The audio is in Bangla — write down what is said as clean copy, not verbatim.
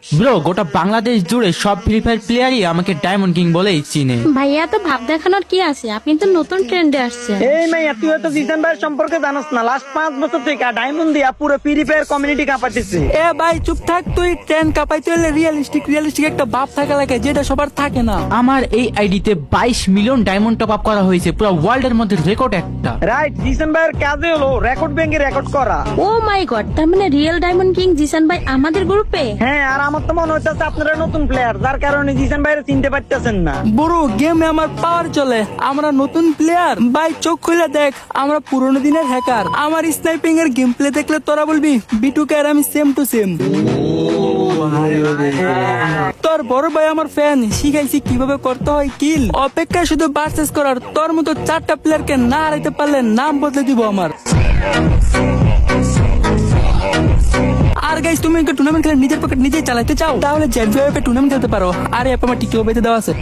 ব্রো গোটা বাংলাদেশ জুড়ে সব ফ্রি ফায়ার প্লেয়ারই আমাকে ডায়মন্ড কিং বলেই চিনে। ভাইয়া তো ভাব দেখানোর কি আছে, আপনি তো নতুন ট্রেন্ডে আসছেন। এই মাইয়া তুই হয়তো জিসান ভাইয়ের সম্পর্কে জানাস না। লাস্ট 5 বছর থেকে ডায়মন্ড দিয়া পুরো ফ্রি ফায়ার কমিউনিটি কাঁপাতেছে। এ ভাই চুপ থাক, তুই ট্রেন কাঁপাইতে হলে রিয়েলিস্টিক একটা ভাব থাকা লাগে, যেটা সবার থাকে না। আমার এই আইডিতে 22 মিলিয়ন ডায়মন্ড টপ আপ করা হয়েছে, পুরো ওয়ার্ল্ড এর মধ্যে রেকর্ড একটা। রাইট, জিসান ভাইয়ের কাজে হলো রেকর্ড ব্যাংকে রেকর্ড করা। ও মাই গড, তার মানে রিয়েল ডায়মন্ড কিং জিসান ভাই আমাদের গ্রুপে। হ্যাঁ, আর আমার তো মনে হচ্ছে আপনারা নতুন প্লেয়ার, যার কারণে জিসান ভাইয়ের চিনতে পারতেছেন না। বড় গেমে আমার পাওয়ার চলে, আমরা নতুন প্লেয়ার। ভাই চোখ খুলে দেখ, আমরা পুরোনো দিনের হ্যাকার। আমার স্নাইপিং এর গেম প্লে দেখলে তোরা বলবি বিটুকে আর আমি সেম টু সেম। তোর বড় ভাই আমার ফ্যান, শিখাইছি কিভাবে করতে হয় কিল। অপেক্ষা শুধু বার্সেস করার, তোর মতো 4টা প্লেয়ারকে না হারাইতে পারলে নাম বদলে দিব আমার। আর গাইস, তুমি একটা টুর্নামেন্ট খেলে নিজের পকেট নিজেই চালাতে চাও, তাহলে জেড টুর্নামেন্ট খেলতে পারো। আর অ্যাপ আমার টিকিও পেতে দেওয়া আছে।